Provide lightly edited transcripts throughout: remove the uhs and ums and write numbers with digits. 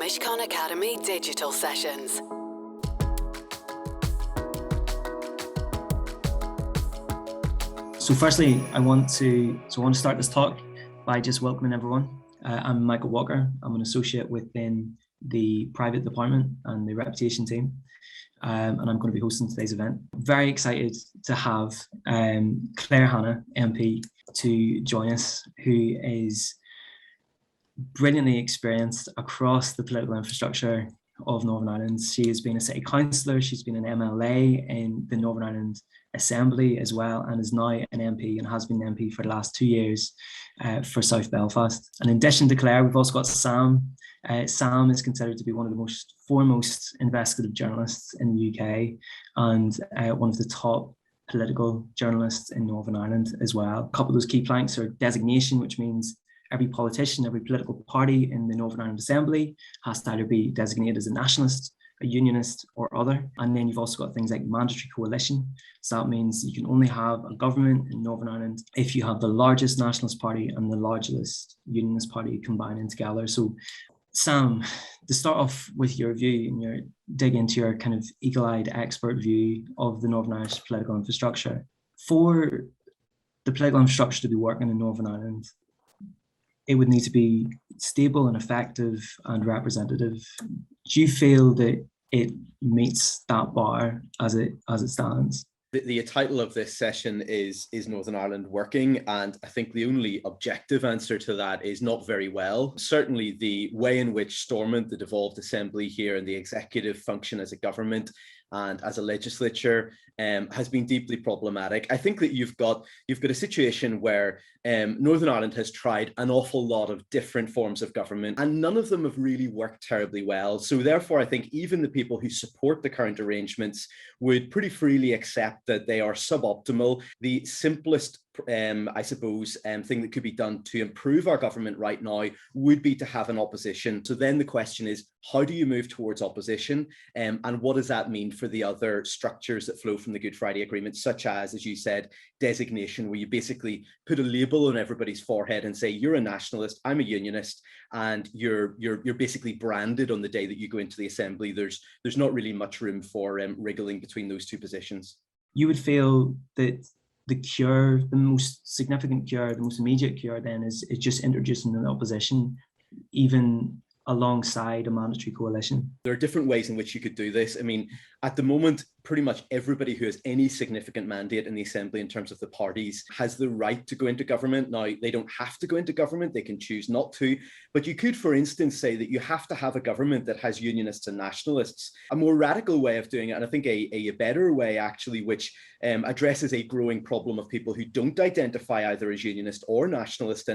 Mishcon Academy Digital Sessions. So firstly, I want to start this talk by just welcoming everyone. I'm Michael Walker. I'm an associate within the private department and the reputation team. And I'm going to be hosting today's event. Very excited to have Claire Hanna, MP, to join us, who is brilliantly experienced across the political infrastructure of Northern Ireland. She has been a city councillor, she's been an MLA in the Northern Ireland Assembly as well, and is now an MP and has been an MP for the last 2 years for South Belfast. And in addition to Claire, we've also got Sam. Sam is considered to be one of the most foremost investigative journalists in the UK and one of the top political journalists in Northern Ireland as well. A couple of those key planks are designation, which means every politician, every political party in the Northern Ireland Assembly has to either be designated as a nationalist, a unionist or other. And then you've also got things like mandatory coalition. So that means you can only have a government in Northern Ireland if you have the largest nationalist party and the largest unionist party combining together. So Sam, to start off with your view and your dig into your kind of eagle-eyed expert view of the Northern Irish political infrastructure. For the political infrastructure to be working in Northern Ireland, it would need to be stable and effective and representative. Do you feel that it meets that bar as it stands? The title of this session is Northern Ireland working? And I think the only objective answer to that is not very well. Certainly the way in which Stormont, the devolved assembly here, and the executive function as a government and as a legislature has been deeply problematic. I think that you've got a situation where Northern Ireland has tried an awful lot of different forms of government and none of them have really worked terribly well. So therefore, I think even the people who support the current arrangements would pretty freely accept that they are suboptimal. The simplest thing that could be done to improve our government right now would be to have an opposition. So then the question is, how do you move towards opposition? And what does that mean for the other structures that flow from the Good Friday Agreement, such as you said, designation, where you basically put a label on everybody's forehead and say, you're a nationalist, I'm a unionist, and you're basically branded on the day that you go into the assembly. There's not really much room for wriggling between those two positions. You would feel that the cure, the most significant cure, the most immediate cure then is just introducing an opposition, even alongside a mandatory coalition? There are different ways in which you could do this. I mean, at the moment, pretty much everybody who has any significant mandate in the Assembly in terms of the parties has the right to go into government. Now, they don't have to go into government, they can choose not to. But you could, for instance, say that you have to have a government that has unionists and nationalists. A more radical way of doing it, and I think a better way actually, which addresses a growing problem of people who don't identify either as unionist or nationalist.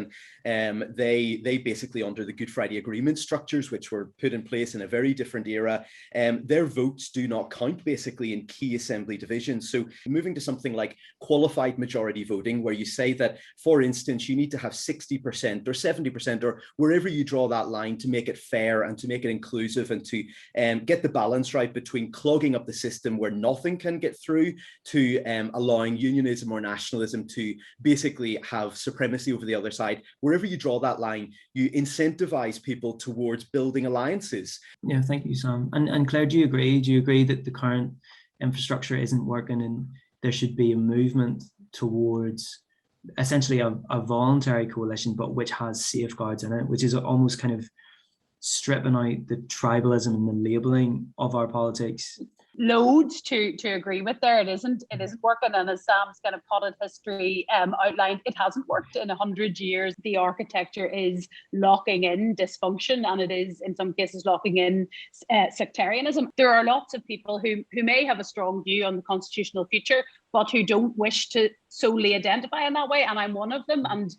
And they basically, under the Good Friday Agreement structures, which were put in place in a very different era, their votes do not count basically in key assembly divisions. So moving to something like qualified majority voting, where you say that, for instance, you need to have 60% or 70% or wherever you draw that line to make it fair and to make it inclusive and to get the balance right between clogging up the system where nothing can get through to allowing unionism or nationalism to basically have supremacy over the other side. Wherever you draw that line, you incentivize people towards building alliances. Yeah, thank you, Sam. And Claire, do you agree? Do you agree that the current infrastructure isn't working and there should be a movement towards essentially a voluntary coalition, but which has safeguards in it, which is almost kind of stripping out the tribalism and the labelling of our politics? Loads to agree with there. It isn't working, and as Sam's kind of potted history outlined, it hasn't worked in 100 years. The architecture is locking in dysfunction, and it is in some cases locking in sectarianism. There are lots of people who may have a strong view on the constitutional future, but who don't wish to solely identify in that way, and I'm one of them. And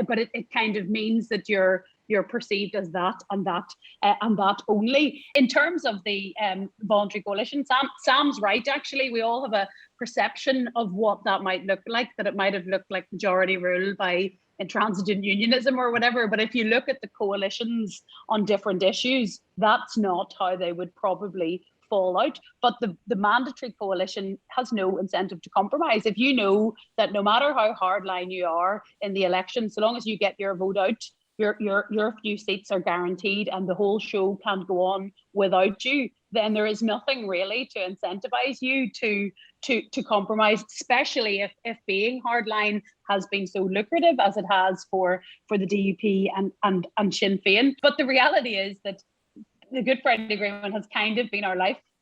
but it kind of means that you're perceived as that and that only. In terms of the voluntary coalition, Sam's right, actually. We all have a perception of what that might look like, that it might have looked like majority rule by intransigent unionism or whatever. But if you look at the coalitions on different issues, that's not how they would probably fall out. But the mandatory coalition has no incentive to compromise. If you know that no matter how hardline you are in the election, so long as you get your vote out your few seats are guaranteed and the whole show can't go on without you, then there is nothing really to incentivize you to compromise, especially if being hardline has been so lucrative as it has for the DUP and Sinn Féin. But the reality is that the Good Friday Agreement has kind of been our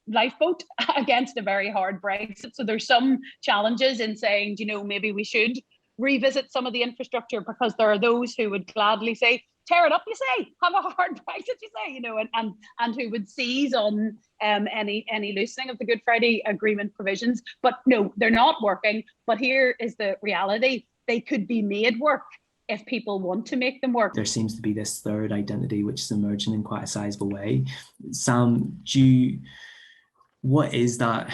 lifeboat against a very hard Brexit. So there's some challenges in saying, maybe we should revisit some of the infrastructure, because there are those who would gladly say, tear it up, you say, have a hard Brexit, you say, and who would seize on any loosening of the Good Friday Agreement provisions. But no, they're not working. But here is the reality. They could be made work if people want to make them work. There seems to be this third identity which is emerging in quite a sizable way. Sam, what is that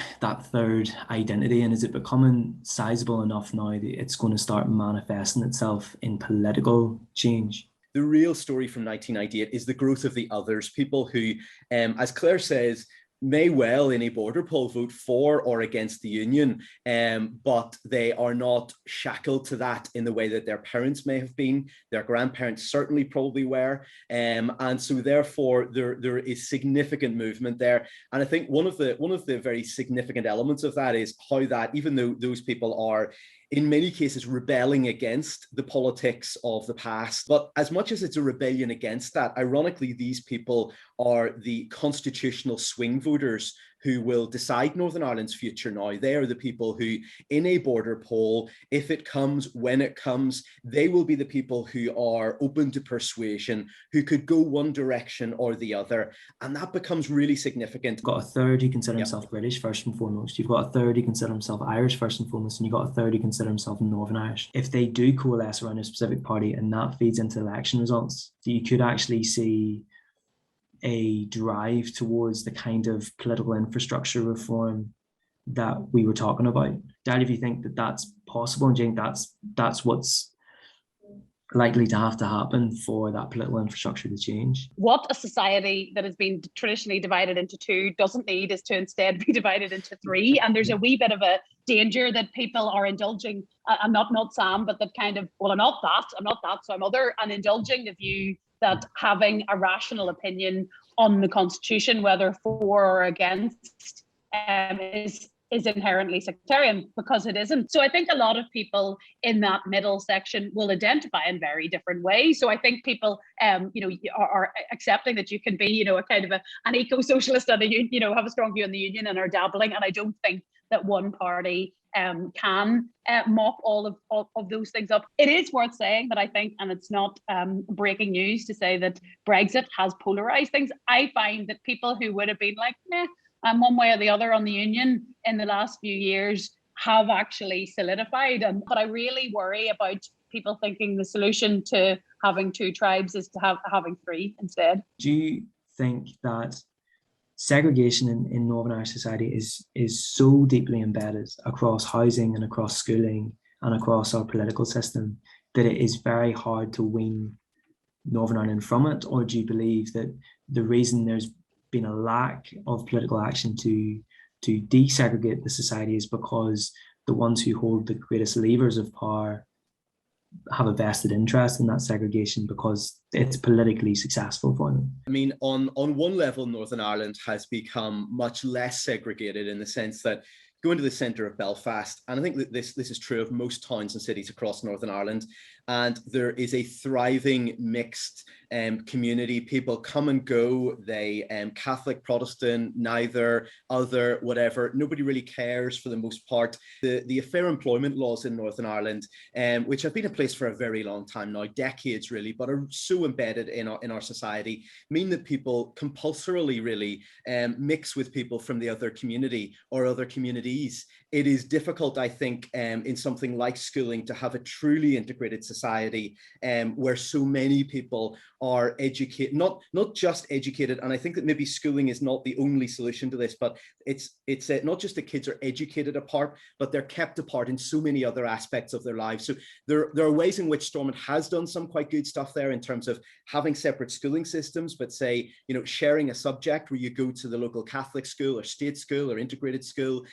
third identity, and is it becoming sizable enough now that it's going to start manifesting itself in political change? The real story from 1998 is the growth of the others, people who, as Claire says, may well in a border poll vote for or against the union, but they are not shackled to that in the way that their parents may have been, their grandparents certainly probably were, and so therefore there is significant movement there. And I think one of the very significant elements of that is how that, even though those people are in many cases rebelling against the politics of the past, but as much as it's a rebellion against that, ironically, these people are the constitutional swing voters who will decide Northern Ireland's future now. They are the people who, in a border poll, if it comes, when it comes, they will be the people who are open to persuasion, who could go one direction or the other. And that becomes really significant. You've got a third who consider himself British, first and foremost. You've got a third who consider himself Irish, first and foremost. And you've got a third who consider himself Northern Irish. If they do coalesce around a specific party and that feeds into election results, you could actually see a drive towards the kind of political infrastructure reform that we were talking about. Dad, if you think that that's possible, and do you think that's what's likely to have to happen for that political infrastructure to change? What a society that has been traditionally divided into two doesn't need is to instead be divided into three. And there's a wee bit of a danger that people are indulging. I'm not Sam, but that kind of, well, I'm not that, so I'm other, and indulging the view that having a rational opinion on the Constitution, whether for or against, is inherently sectarian, because it isn't. So I think a lot of people in that middle section will identify in very different ways. So I think people, are accepting that you can be, a kind of an eco-socialist and have a strong view on the union and are dabbling. And I don't think that one party can mop all of those things up. It is worth saying that I think, and it's not breaking news to say that Brexit has polarized things. I find that people who would have been like, one way or the other on the union in the last few years have actually solidified. But I really worry about people thinking the solution to having two tribes is to having three instead. Do you think that segregation in Northern Irish society is so deeply embedded across housing and across schooling and across our political system that it is very hard to wean Northern Ireland from it? Or do you believe that the reason there's been a lack of political action to desegregate the society is because the ones who hold the greatest levers of power have a vested interest in that segregation because it's politically successful for them? I mean, on one level, Northern Ireland has become much less segregated in the sense that go into the centre of Belfast, and I think that this is true of most towns and cities across Northern Ireland, and there is a thriving mixed community. People come and go, they Catholic, Protestant, neither, other, whatever. Nobody really cares for the most part. The fair employment laws in Northern Ireland, which have been in place for a very long time now, decades really, but are so embedded in our society, mean that people compulsorily really mix with people from the other community or other communities. It is difficult, I think, in something like schooling to have a truly integrated society where so many people are educated, not just educated. And I think that maybe schooling is not the only solution to this, but it's not just that kids are educated apart, but they're kept apart in so many other aspects of their lives. So there are ways in which Stormont has done some quite good stuff there in terms of having separate schooling systems, but say, sharing a subject where you go to the local Catholic school or state school or integrated school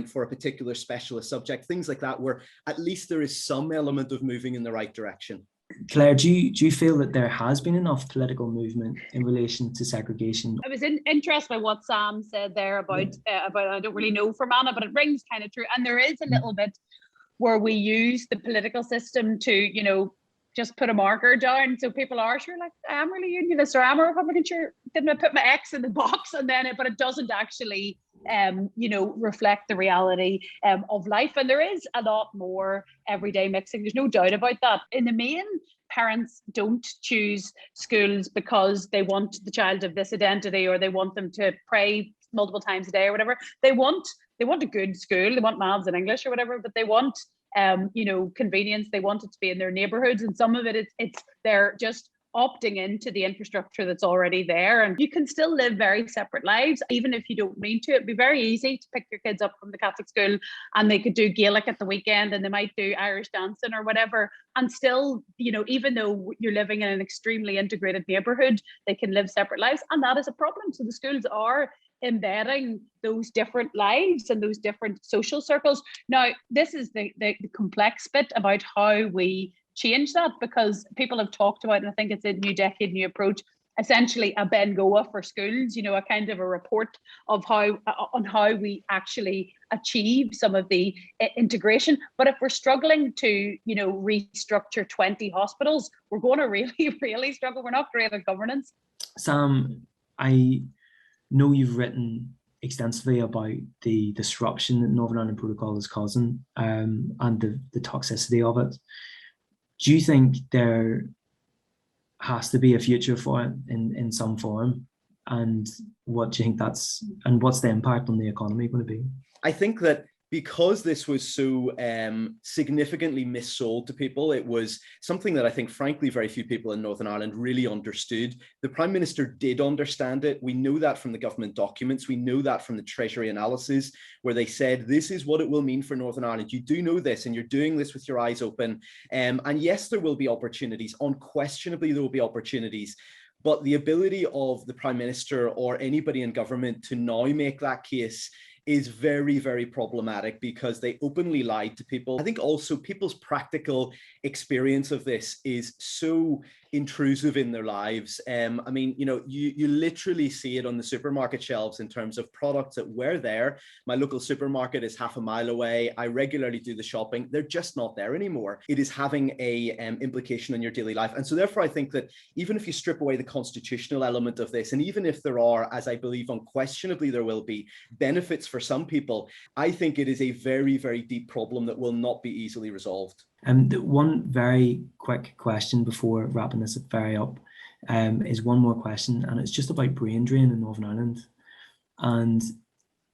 for a particular specialist subject, things like that, where at least there is some element of moving in the right direction. Claire, do you feel that there has been enough political movement in relation to segregation? I was interested by what Sam said there about I don't really know from Anna, but it rings kind of true. And there is a little bit where we use the political system to, just put a marker down. So people are sure, like, I am really unionist or I'm a Republican, sure, didn't I put my X in the box? And then, but it doesn't actually, reflect the reality of life. And there is a lot more everyday mixing. There's no doubt about that. In the main, parents don't choose schools because they want the child of this identity or they want them to pray multiple times a day or whatever. They want a good school. They want maths and English or whatever, but they want convenience. They want it to be in their neighborhoods, and some of it's they're just opting into the infrastructure that's already there. And you can still live very separate lives, even if you don't mean to. It'd be very easy to pick your kids up from the Catholic school and they could do Gaelic at the weekend and they might do Irish dancing or whatever. And still, even though you're living in an extremely integrated neighborhood, they can live separate lives. And that is a problem. So the schools are embedding those different lives and those different social circles. Now, this is the complex bit about how we change that, because people have talked about, and I think it's a New Decade, New Approach, essentially a Bengoa for schools, a kind of a report of how we actually achieve some of the integration. But if we're struggling to, restructure 20 hospitals, we're going to really, really struggle. We're not great at governance. Sam, I know you've written extensively about the disruption that Northern Ireland Protocol is causing and the toxicity of it. Do you think there has to be a future for it in some form? And what do you think what's the impact on the economy going to be? I think that because this was so significantly missold to people, it was something that I think, frankly, very few people in Northern Ireland really understood. The Prime Minister did understand it. We know that from the government documents. We know that from the Treasury analysis, where they said, this is what it will mean for Northern Ireland. You do know this, and you're doing this with your eyes open. And yes, there will be opportunities. Unquestionably, there will be opportunities. But the ability of the Prime Minister or anybody in government to now make that case is very, very problematic, because they openly lied to people. I think also people's practical experience of this is so intrusive in their lives. I mean, you literally see it on the supermarket shelves in terms of products that were there. My local supermarket is half a mile away. I regularly do the shopping. They're just not there anymore. It is having a implication on your daily life. And so therefore, I think that even if you strip away the constitutional element of this, and even if there are, as I believe unquestionably there will be, benefits for some people, I think it is a very, very deep problem that will not be easily resolved. One very quick question before wrapping this very up is one more question, and it's just about brain drain in Northern Ireland and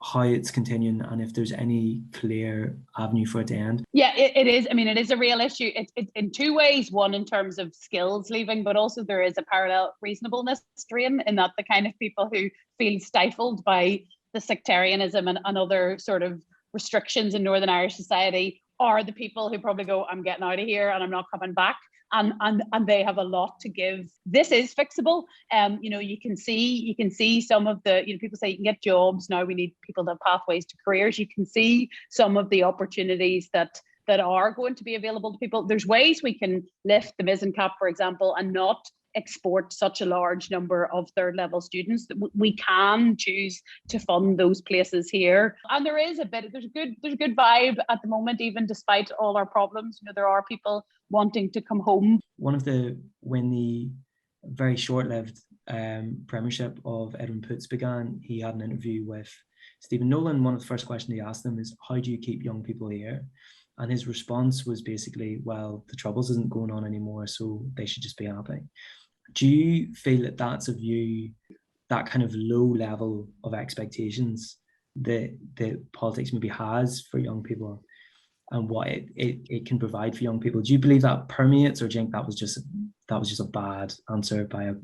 how it's continuing, and if there's any clear avenue for it to end. Yeah, it is. I mean, it is a real issue. It's in two ways. One, in terms of skills leaving, but also there is a parallel reasonableness drain, in that the kind of people who feel stifled by the sectarianism and other sort of restrictions in Northern Irish society are the people who probably go, I'm getting out of here and I'm not coming back. And they have a lot to give. This is fixable. You can see some of the, people say you can get jobs. Now we need people to have pathways to careers. You can see some of the opportunities that are going to be available to people. There's ways we can lift the mizzen cap, for example, and not export such a large number of third level students. We can choose to fund those places here. And there's a good vibe at the moment, even despite all our problems. There are people wanting to come home. When the very short-lived premiership of Edwin Poots began, he had an interview with Stephen Nolan. One of the first questions he asked him is, how do you keep young people here? And his response was basically, well, the Troubles isn't going on anymore, so they should just be happy. Do you feel that that's a view, that kind of low level of expectations that politics maybe has for young people and what it can provide for young people? Do you believe that permeates, or do you think that was just a bad answer by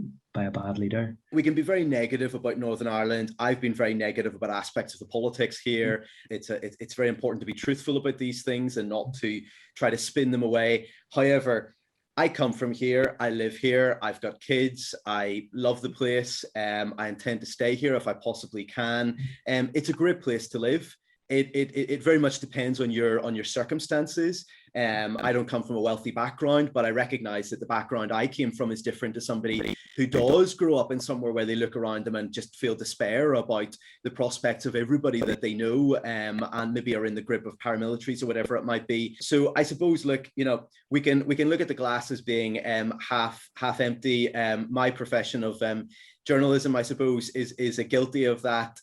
a bad leader? We can be very negative about Northern Ireland. I've been very negative about aspects of the politics here. It's very important to be truthful about these things and not to try to spin them away. However, I come from here, I live here, I've got kids, I love the place, I intend to stay here if I possibly can. It's a great place to live. it very much depends on your circumstances. I don't come from a wealthy background, but I recognize that the background I came from is different to somebody who does grow up in somewhere where they look around them and just feel despair about the prospects of everybody that they know, and maybe are in the grip of paramilitaries or whatever it might be. So I suppose, look, we can look at the glass as being half empty. My profession of journalism, I suppose, is guilty of that.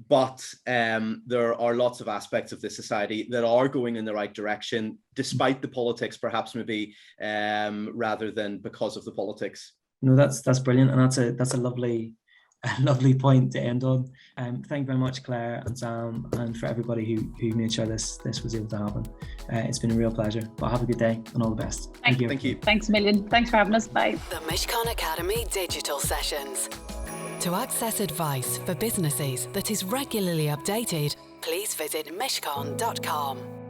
But there are lots of aspects of this society that are going in the right direction, despite the politics, perhaps maybe rather than because of the politics. No, that's brilliant, and that's a lovely point to end on. Thank you very much, Claire and Sam, and for everybody who made sure this was able to happen. It's been a real pleasure. But have a good day and all the best. Thank you. Thank you. Thanks a million. Thanks for having us. Bye. The Mishcon Academy Digital Sessions. To access advice for businesses that is regularly updated, please visit mishcon.com.